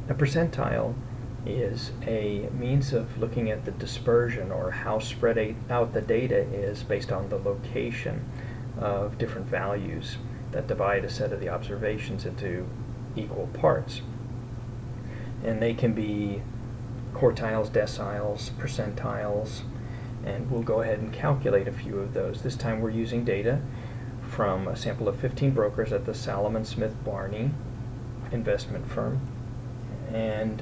A percentile is a means of looking at the dispersion, or how spread out the data is based on the location of different values that divide a set of the observations into equal parts. And they can be quartiles, deciles, percentiles, and we'll go ahead and calculate a few of those. This time we're using data from a sample of 15 brokers at the Salomon Smith Barney investment firm,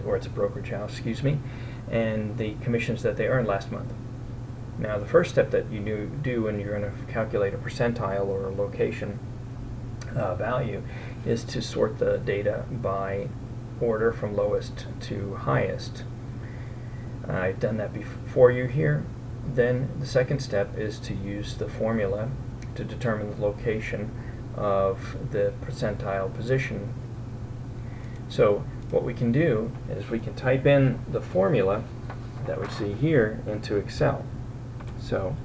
or it's a brokerage house, excuse me, and the commissions that they earned last month. Now, the first step that you do when you're going to calculate a percentile or a location value is to sort the data by order from lowest to highest. I've done that before you here. Then the second step is to use the formula to determine the location of the percentile position. So what we can do is we can type in the formula that we see here into Excel. So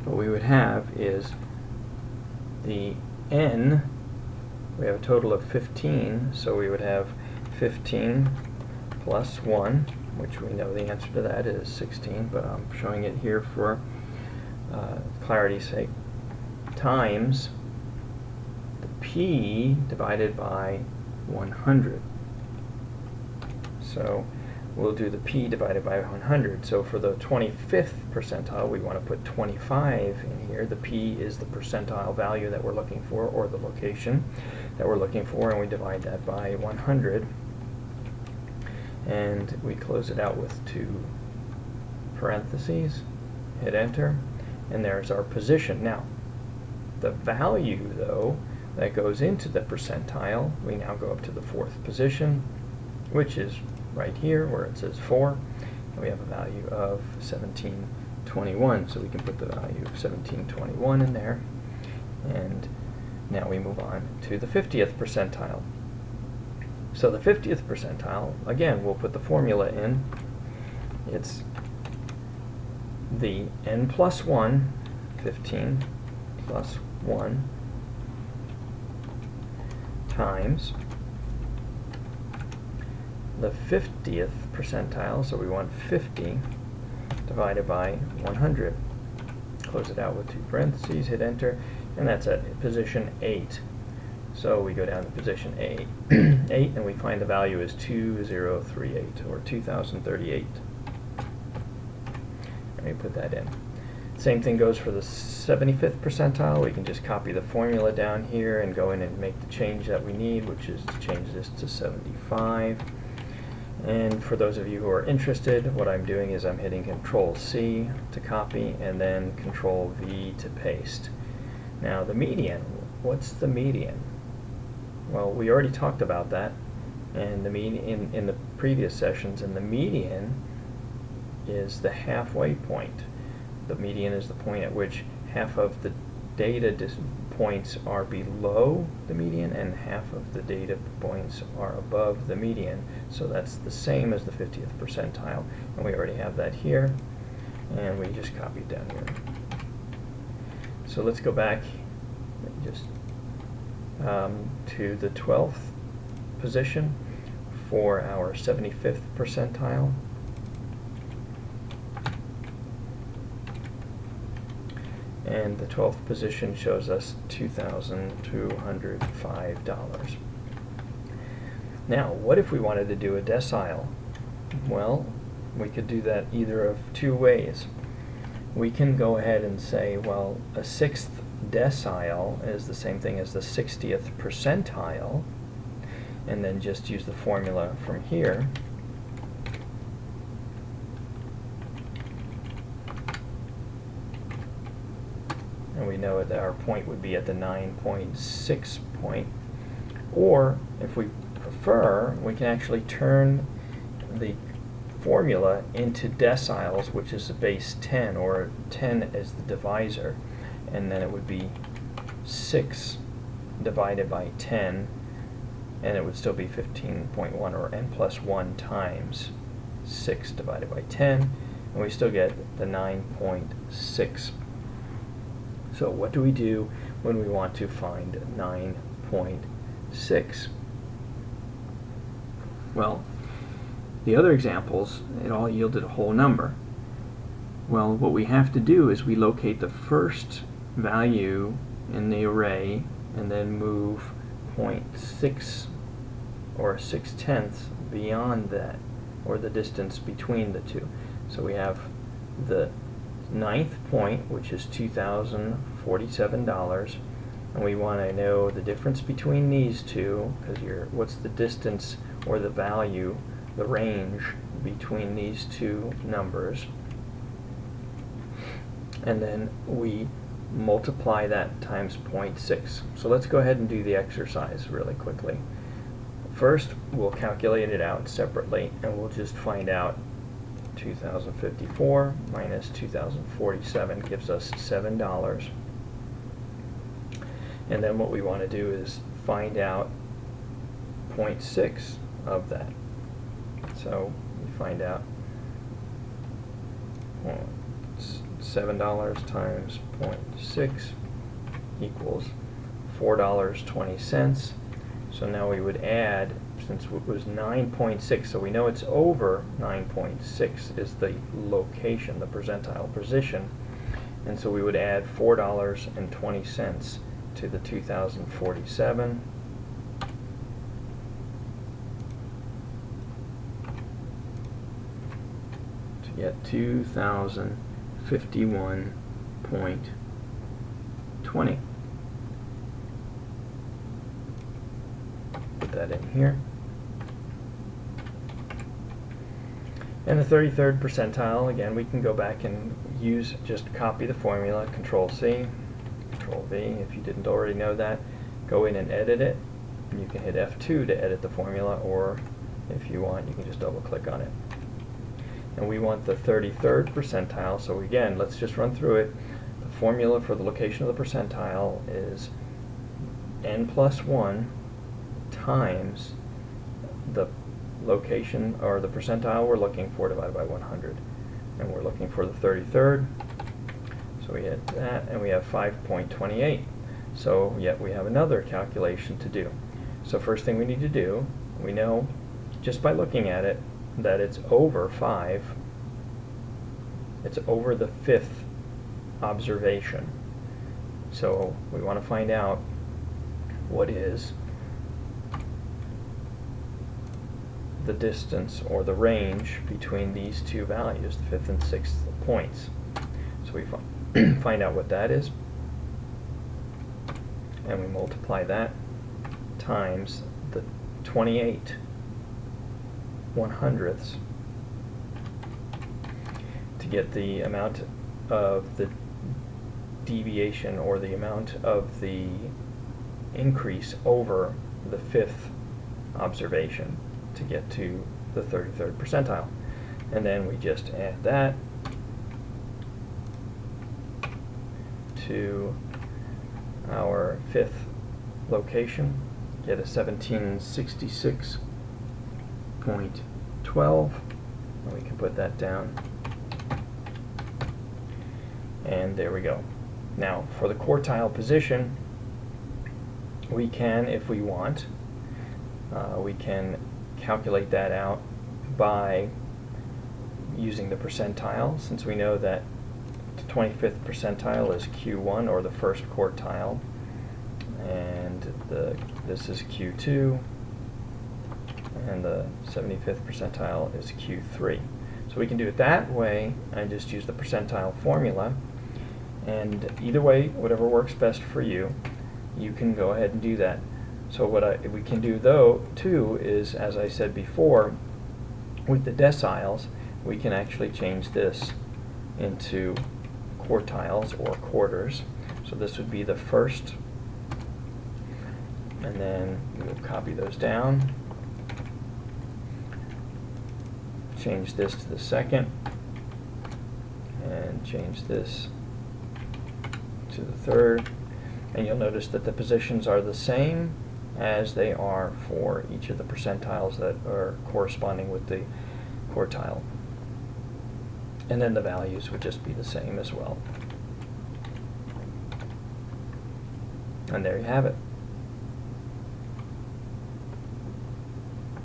what we would have is the n, we have a total of 15, so we would have 15 plus 1, which we know the answer to that is 16, but I'm showing it here for clarity's sake, times the p divided by 100. So we'll do the p divided by 100. So for the 25th percentile, we want to put 25 in here. The p is the percentile value that we're looking for, or the location that we're looking for, and we divide that by 100. And we close it out with 2 parentheses, hit enter, and there's our position. Now, the value, though, that goes into the percentile, we now go up to the 4th position, which is right here where it says 4, and we have a value of 1721, so we can put the value of 1721 in there. And now we move on to the 50th percentile. So the 50th percentile, again, we'll put the formula in. It's the n plus 1, 15 plus 1, times the 50th percentile, so we want 50, divided by 100. Close it out with 2 parentheses, hit enter, and that's at position 8. So we go down to position 8, and we find the value is 2038, or 2038. Let me put that in. Same thing goes for the 75th percentile. We can just copy the formula down here and go in and make the change that we need, which is to change this to 75. And for those of you who are interested, what I'm doing is I'm hitting Control-C to copy and then Control-V to paste. Now the median, what's the median? Well, we already talked about that and the median in the previous sessions, and the median is the halfway point. The median is the point at which half of the data points are below the median and half of the data points are above the median. So that's the same as the 50th percentile, and we already have that here, and we just copy it down here. So let's go back just to the 12th position for our 75th percentile. And the 12th position shows us $2,205. Now, what if we wanted to do a decile? Well, we could do that either of 2 ways. We can go ahead and say, well, a 6th decile is the same thing as the 60th percentile, and then just use the formula from here. And we know that our point would be at the 9.6 point. Or, if we prefer, we can actually turn the formula into deciles, which is the base 10, or 10 as the divisor. And then it would be 6 divided by 10, and it would still be 15.1, or n plus 1 times 6 divided by 10, and we still get the 9.6. So what do we do when we want to find 9.6? Well, the other examples, it all yielded a whole number. Well, what we have to do is we locate the first value in the array and then move 0.6 or 6/10 beyond that, or the distance between the two. So we have the 9th point, which is $2,047, and we want to know the difference between these two, because what's the distance or the value, the range between these two numbers. And then we multiply that times 0.6. So let's go ahead and do the exercise really quickly. First, we'll calculate it out separately, and we'll just find out 2,054 minus 2,047 gives us $7. And then what we want to do is find out 0.6 of that. So we find out $7 times 0.6 equals $4.20. So now we would add, since it was 9.6, so we know it's over 9.6 is the location, the percentile position, and so we would add $4.20 to the 2,047. To get 2,051.20. Put that in here. And the 33rd percentile, again, we can go back and just copy the formula, Control-C, Control-V, if you didn't already know that. Go in and edit it. And you can hit F2 to edit the formula, or if you want, you can just double-click on it. And we want the 33rd percentile, so again, let's just run through it. The formula for the location of the percentile is n+1 times the location or the percentile we're looking for divided by 100, and we're looking for the 33rd, so we hit that and we have 5.28. so yet we have another calculation to do. So first thing we need to do, we know just by looking at it that it's over 5, it's over the 5th observation. So we want to find out what is the distance or the range between these two values, the 5th and 6th points. So we find out what that is, and we multiply that times the 28/100ths to get the amount of the deviation or the amount of the increase over the 5th observation to get to the 33rd percentile. And then we just add that to our 5th location, get a 1766.12, and we can put that down. And there we go. Now for the quartile position, we can, if we want, we can calculate that out by using the percentile, since we know that the 25th percentile is Q1, or the first quartile, and this is Q2, and the 75th percentile is Q3. So we can do it that way and just use the percentile formula, and either way, whatever works best for you, you can go ahead and do that. So what we can do though too is, as I said before, with the deciles, we can actually change this into quartiles or quarters. So this would be the first, and then we'll copy those down, change this to the second, and change this to the third, and you'll notice that the positions are the same as they are for each of the percentiles that are corresponding with the quartile. And then the values would just be the same as well. And there you have it.